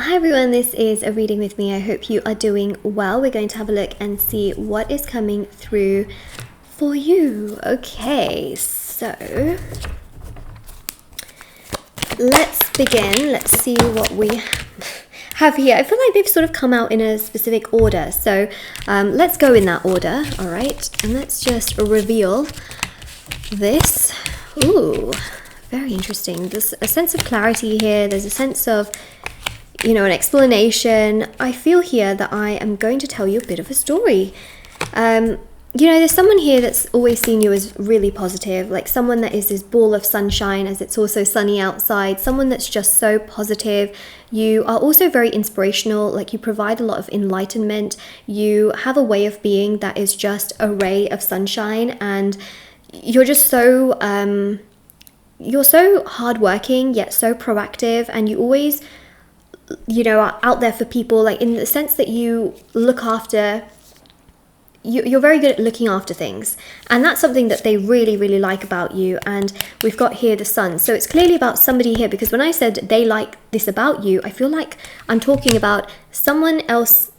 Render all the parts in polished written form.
Hi everyone, this is a reading with me. I hope you are doing well. We're going to have a look and see what is coming through for you. Okay, so let's begin. Let's see what we have here. I feel like they've sort of come out in a specific order, so let's go in that order. All right, and let's just reveal this. Ooh, very interesting. There's a sense of clarity here. There's a sense of, you know, an explanation. I feel here that I am going to tell you a bit of a story. You know, there's someone here that's always seen you as really positive, like someone that is this ball of sunshine as it's also sunny outside, someone that's just so positive. You are also very inspirational, like you provide a lot of enlightenment. You have a way of being that is just a ray of sunshine, and you're just so, you're so hardworking yet so proactive, and you always, you know, are out there for people, like in the sense that you look after, you're very good at looking after things, and that's something that they really, really like about you. And we've got here the sun, so it's clearly about somebody here, because when I said they like this about you, I feel like I'm talking about someone else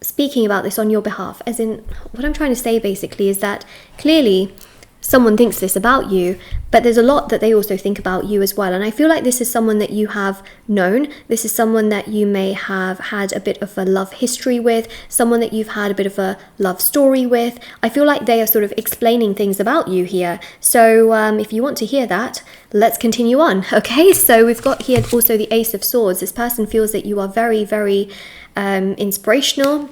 speaking about this on your behalf. As in, what I'm trying to say basically is that clearly someone thinks this about you, but there's a lot that they also think about you as well. And I feel like this is someone that you have known. This is someone that you may have had a bit of a love history with, someone that you've had a bit of a love story with. I feel like they are sort of explaining things about you here. So if you want to hear that, let's continue on. Okay, so we've got here also the Ace of Swords. This person feels that you are very, very inspirational,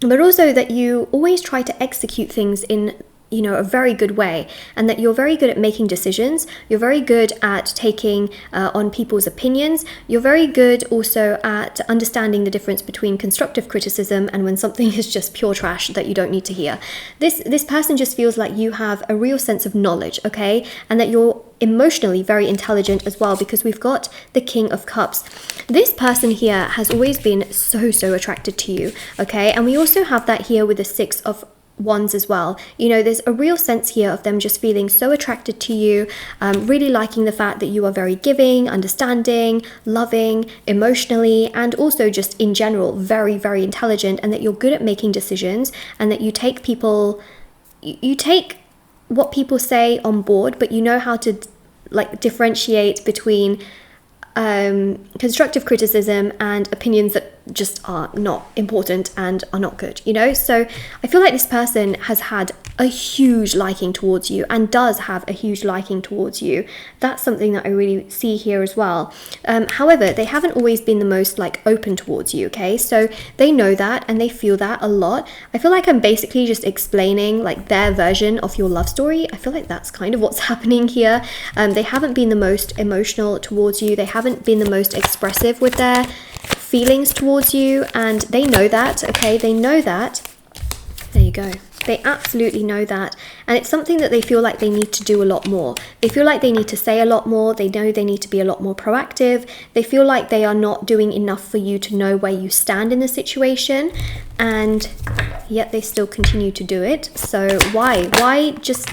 but also that you always try to execute things in, you know, a very good way, and that you're very good at making decisions. You're very good at taking on people's opinions. You're very good also at understanding the difference between constructive criticism and when something is just pure trash that you don't need to hear. This person just feels like you have a real sense of knowledge, okay, and that you're emotionally very intelligent as well, because we've got the King of Cups. This person here has always been so attracted to you, okay, and we also have that here with the Six of Wands as well. You know, there's a real sense here of them just feeling so attracted to you, really liking the fact that you are very giving, understanding, loving, emotionally, and also just in general very, very intelligent, and that you're good at making decisions, and that you take people, you take what people say on board, but you know how to like differentiate between constructive criticism and opinions that just are not important and are not good, you know. So I feel like this person has had a huge liking towards you and does have a huge liking towards you. That's something that I really see here as well. However, they haven't always been the most like open towards you, okay, so they know that and they feel that a lot. I feel like I'm basically just explaining like their version of your love story. I feel like that's kind of what's happening here. They haven't been the most emotional towards you. They haven't been the most expressive with their feelings towards you, and they know that, okay, they know that. There you go. They absolutely know that, and it's something that they feel like they need to do a lot more. They feel like they need to say a lot more. They know they need to be a lot more proactive. They feel like they are not doing enough for you to know where you stand in the situation, and yet they still continue to do it. So why just,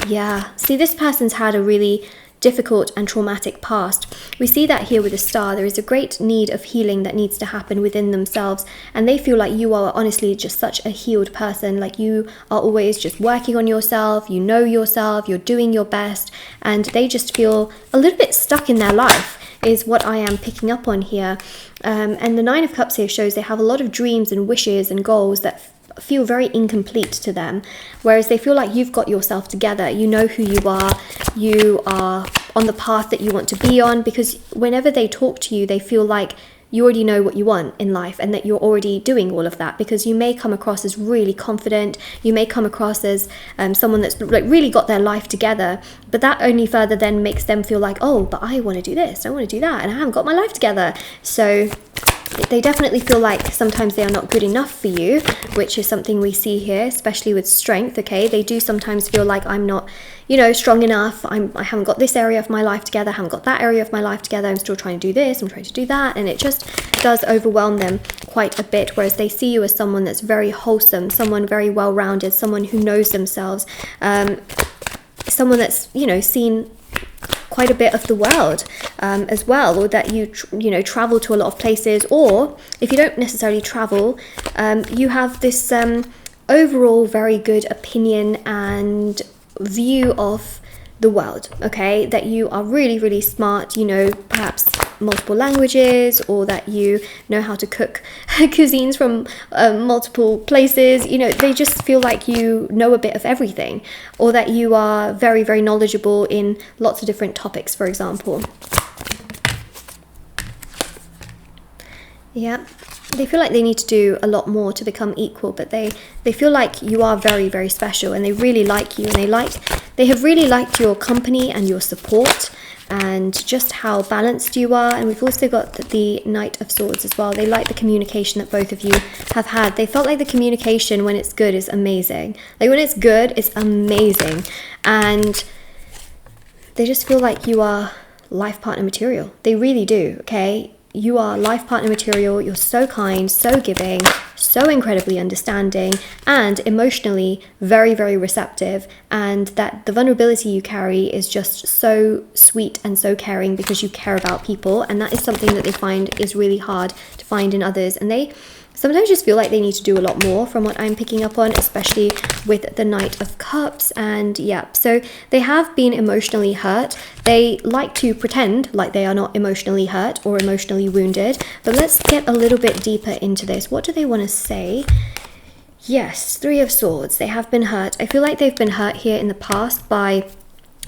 yeah, see, this person's had a really difficult and traumatic past. We see that here with the Star. There is a great need of healing that needs to happen within themselves, and they feel like you are honestly just such a healed person. Like you are always just working on yourself, you know yourself, you're doing your best, and they just feel a little bit stuck in their life is what I am picking up on here. And the Nine of Cups here shows they have a lot of dreams and wishes and goals that feel very incomplete to them, whereas they feel like you've got yourself together. You know who you are on the path that you want to be on, because whenever they talk to you, they feel like you already know what you want in life and that you're already doing all of that, because you may come across as really confident, you may come across as someone that's like really got their life together, but that only further then makes them feel like, oh, but I want to do this, I want to do that, and I haven't got my life together. So they definitely feel like sometimes they are not good enough for you, which is something we see here, especially with strength, okay? They do sometimes feel like I'm not, you know, strong enough. I haven't got this area of my life together, I haven't got that area of my life together, I'm still trying to do this, I'm trying to do that, and it just does overwhelm them quite a bit, whereas they see you as someone that's very wholesome, someone very well-rounded, someone who knows themselves, someone that's, you know, seen quite a bit of the world as well, or that you travel to a lot of places, or if you don't necessarily travel, you have this overall very good opinion and view of the world, okay, that you are really, really smart, you know, perhaps multiple languages, or that you know how to cook cuisines from multiple places. You know, they just feel like you know a bit of everything, or that you are very, very knowledgeable in lots of different topics, for example. Yeah, they feel like they need to do a lot more to become equal, but they feel like you are very, very special, and they really like you, and they have really liked your company and your support, and just how balanced you are. And we've also got the Knight of Swords as well. They like the communication that both of you have had. They felt like the communication, when it's good, is amazing. Like when it's good, it's amazing. And they just feel like you are life partner material. They really do, okay? You are life partner material. You're so kind, so giving, so incredibly understanding, and emotionally very, very receptive. And that the vulnerability you carry is just so sweet and so caring, because you care about people. And that is something that they find is really hard to find in others. And they sometimes just feel like they need to do a lot more, from what I'm picking up on, especially with the Knight of Cups. And yeah, so they have been emotionally hurt. They like to pretend like they are not emotionally hurt or emotionally wounded. But let's get a little bit deeper into this. What do they want to say? Yes, Three of Swords. They have been hurt. I feel like they've been hurt here in the past by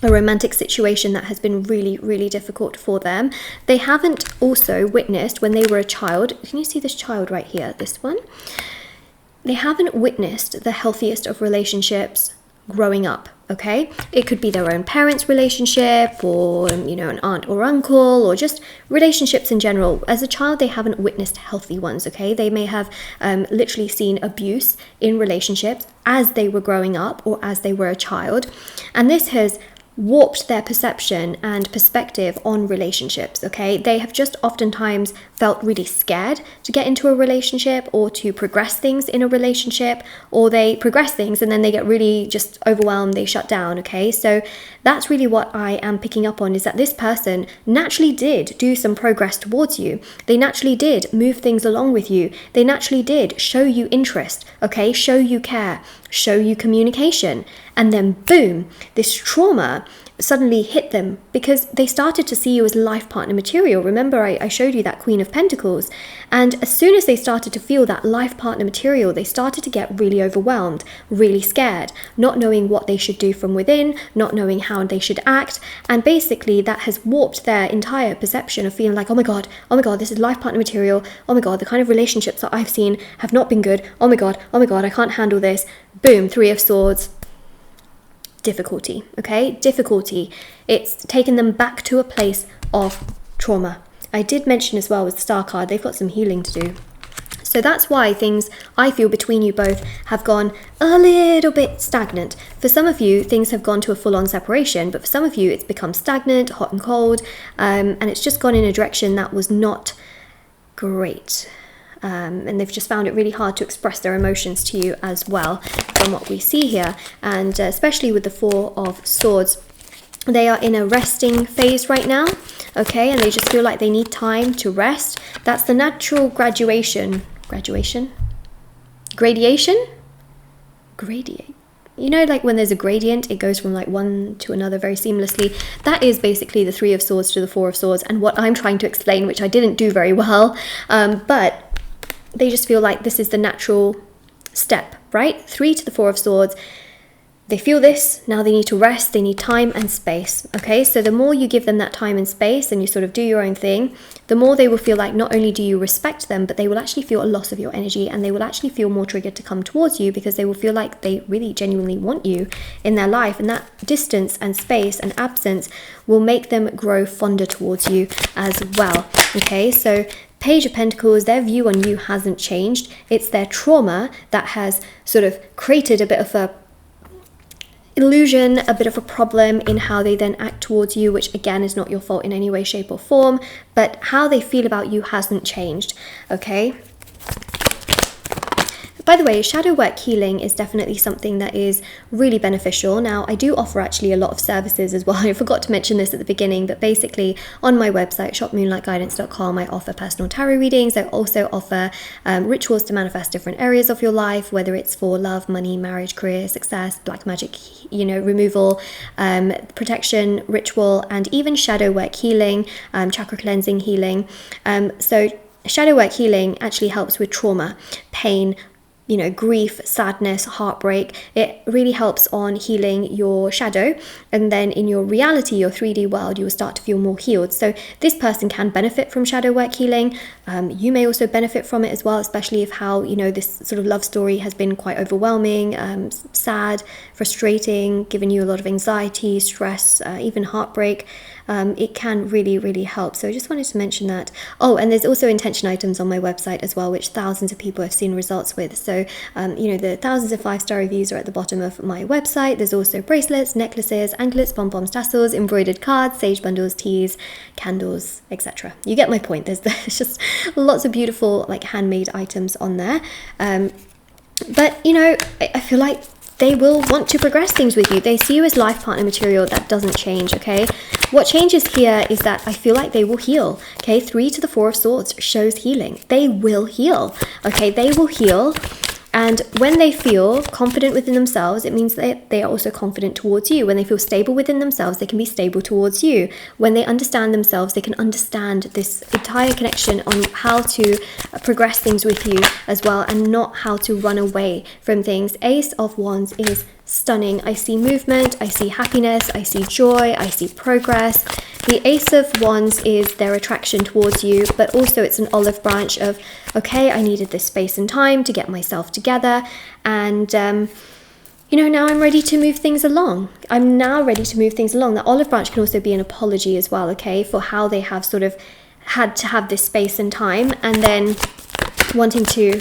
a romantic situation that has been really, really difficult for them. They haven't also witnessed, when they were a child, can you see this child right here, this one? They haven't witnessed the healthiest of relationships growing up, okay? It could be their own parents' relationship, or, you know, an aunt or uncle, or just relationships in general. As a child, they haven't witnessed healthy ones, okay? They may have literally seen abuse in relationships as they were growing up, or as they were a child. And this has warped their perception and perspective on relationships, okay? They have just oftentimes felt really scared to get into a relationship, or to progress things in a relationship, or they progress things and then they get really just overwhelmed, they shut down, okay? So that's really what I am picking up on, is that this person naturally did do some progress towards you. They naturally did move things along with you. They naturally did show you interest, okay? Show you care, show you communication. And then boom, this trauma suddenly hit them, because they started to see you as life partner material. Remember, I showed you that Queen of Pentacles. And as soon as they started to feel that life partner material, they started to get really overwhelmed, really scared, not knowing what they should do from within, not knowing how they should act. And basically that has warped their entire perception of feeling like, oh my God, this is life partner material. Oh my God, the kind of relationships that I've seen have not been good. Oh my God, I can't handle this. Boom, Three of Swords. Difficulty, okay? Difficulty. It's taken them back to a place of trauma. I did mention as well with the Star card, they've got some healing to do. So that's why things, I feel, between you both have gone a little bit stagnant. For some of you, things have gone to a full-on separation, but for some of you, it's become stagnant, hot and cold, and it's just gone in a direction that was not great. And they've just found it really hard to express their emotions to you as well, from what we see here. And especially with the Four of Swords, they are in a resting phase right now, okay? And they just feel like they need time to rest. That's the natural gradation. You know, like when there's a gradient, it goes from like one to another very seamlessly. That is basically the Three of Swords to the Four of Swords, and what I'm trying to explain, which I didn't do very well, but they just feel like this is the natural step, right? Three to the Four of Swords. They feel this, now they need to rest, they need time and space, okay? So the more you give them that time and space, and you sort of do your own thing, the more they will feel like not only do you respect them, but they will actually feel a loss of your energy, and they will actually feel more triggered to come towards you, because they will feel like they really genuinely want you in their life. And that distance and space and absence will make them grow fonder towards you as well, okay? So Page of Pentacles, their view on you hasn't changed. It's their trauma that has sort of created a bit of a illusion, a bit of a problem in how they then act towards you, which again is not your fault in any way, shape or form, but how they feel about you hasn't changed, okay? By the way, shadow work healing is definitely something that is really beneficial. Now, I do offer actually a lot of services as well. I forgot to mention this at the beginning, but basically on my website, shopmoonlightguidance.com, I offer personal tarot readings. I also offer rituals to manifest different areas of your life, whether it's for love, money, marriage, career, success, black magic, removal, protection, ritual, and even shadow work healing, chakra cleansing healing. So shadow work healing actually helps with trauma, pain, grief, sadness, heartbreak. It really helps on healing your shadow, and then in your reality, your 3D world, you will start to feel more healed. So this person can benefit from shadow work healing. You may also benefit from it as well, especially if how this sort of love story has been quite overwhelming, sad, frustrating, giving you a lot of anxiety, stress, even heartbreak. It can really, really help. So I just wanted to mention that. Oh, and there's also intention items on my website as well, which thousands of people have seen results with. So, the thousands of 5-star reviews are at the bottom of my website. There's also bracelets, necklaces, anklets, pom-poms, tassels, embroidered cards, sage bundles, teas, candles, etc. You get my point. There's just lots of beautiful handmade items on there. But I feel like they will want to progress things with you. They see you as life partner material. That doesn't change, okay? What changes here is that I feel like they will heal, okay? 3 to the 4 of Swords shows healing. They will heal, okay? They will heal. And when they feel confident within themselves, it means that they are also confident towards you. When they feel stable within themselves, they can be stable towards you. When they understand themselves, they can understand this entire connection on how to progress things with you as well, and not how to run away from things. Ace of Wands is stunning. I see movement, I see happiness, I see joy, I see progress. The Ace of Wands is their attraction towards you, but also it's an olive branch of, okay, I needed this space and time to get myself together, and now I'm ready to move things along. I'm now ready to move things along. The olive branch can also be an apology as well, okay, for how they have sort of had to have this space and time, and then wanting to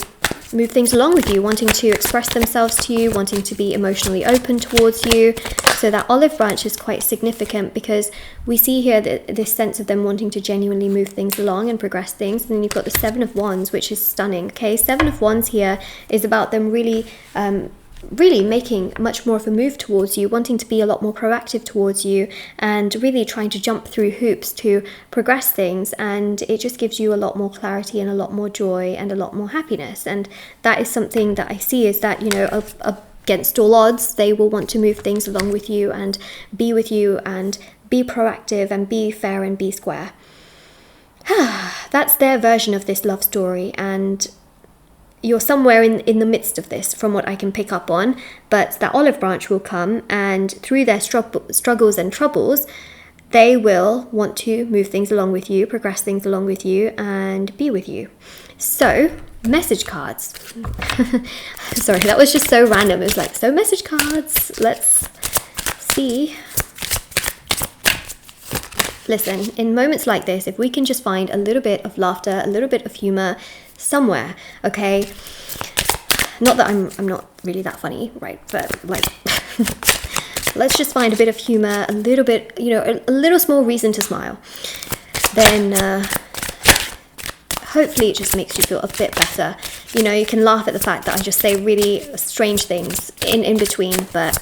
move things along with you, wanting to express themselves to you, wanting to be emotionally open towards you. So that olive branch is quite significant, because we see here that this sense of them wanting to genuinely move things along and progress things. And then you've got the 7 of Wands, which is stunning. Okay, 7 of Wands here is about them really making much more of a move towards you, wanting to be a lot more proactive towards you, and really trying to jump through hoops to progress things. And it just gives you a lot more clarity and a lot more joy and a lot more happiness. And that is something that I see, is that against all odds, they will want to move things along with you and be with you and be proactive and be fair and be square. That's their version of this love story, and you're somewhere in the midst of this, from what I can pick up on. But that olive branch will come, and through their struggles and troubles, they will want to move things along with you, progress things along with you, and be with you. So, message cards. Sorry, that was just so random. It was like, so message cards. Let's see. Listen, in moments like this, if we can just find a little bit of laughter, a little bit of humor somewhere, okay? Not that I'm not really that funny, right? But let's just find a bit of humor, a little bit, a little small reason to smile. Then hopefully it just makes you feel a bit better. You can laugh at the fact that I just say really strange things in between, but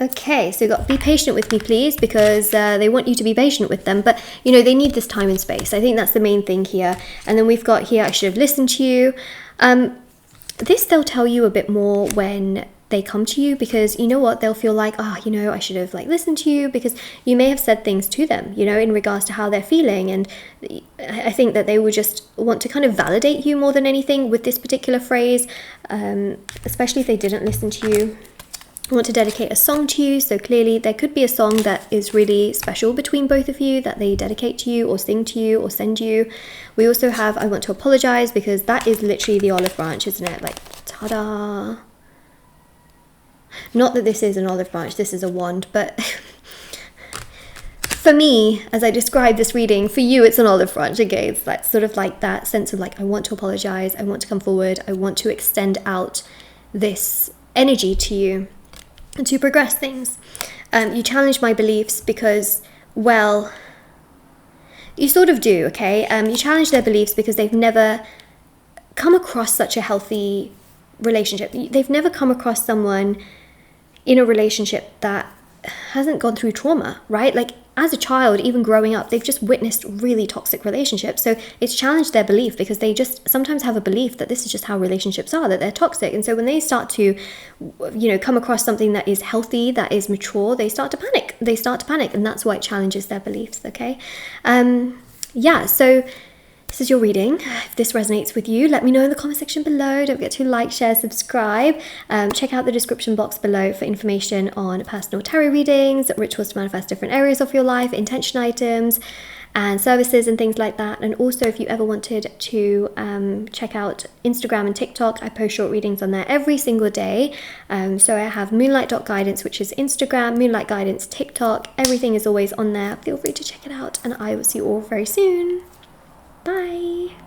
okay, so you've got be patient with me, please, because they want you to be patient with them, but they need this time and space. I think that's the main thing here. And then we've got here, I should have listened to you. This, they'll tell you a bit more when they come to you, because you know what, they'll feel like, I should have listened to you, because you may have said things to them, in regards to how they're feeling. And I think that they will just want to kind of validate you more than anything with this particular phrase, especially if they didn't listen to you. I want to dedicate a song to you, so clearly there could be a song that is really special between both of you that they dedicate to you or sing to you or send you. We also have I want to apologize, because that is literally the olive branch, isn't it? Like, ta-da! Not that this is an olive branch, this is a wand, but for me, as I describe this reading, for you it's an olive branch, okay? It's like sort of like that sense of I want to apologize, I want to come forward, I want to extend out this energy to you to progress things. You challenge my beliefs because, well, You sort of do, okay? You challenge their beliefs because they've never come across such a healthy relationship. They've never come across someone in a relationship that hasn't gone through trauma, right? Like as a child, even growing up, they've just witnessed really toxic relationships. So it's challenged their belief because they just sometimes have a belief that this is just how relationships are, that they're toxic. And so when they start to, you know, come across something that is healthy, that is mature, they start to panic. They start to panic, and that's why it challenges their beliefs, okay? Yeah, so this is your reading. If this resonates with you, let me know in the comment section below. Don't forget to like, share, subscribe. Check out the description box below for information on personal tarot readings, rituals to manifest different areas of your life, intention items, and services and things like that. And also, if you ever wanted to check out Instagram and TikTok, I post short readings on there every single day. So I have moonlight.guidance, which is Instagram, Moonlight Guidance, TikTok. Everything is always on there. Feel free to check it out, and I will see you all very soon. Bye.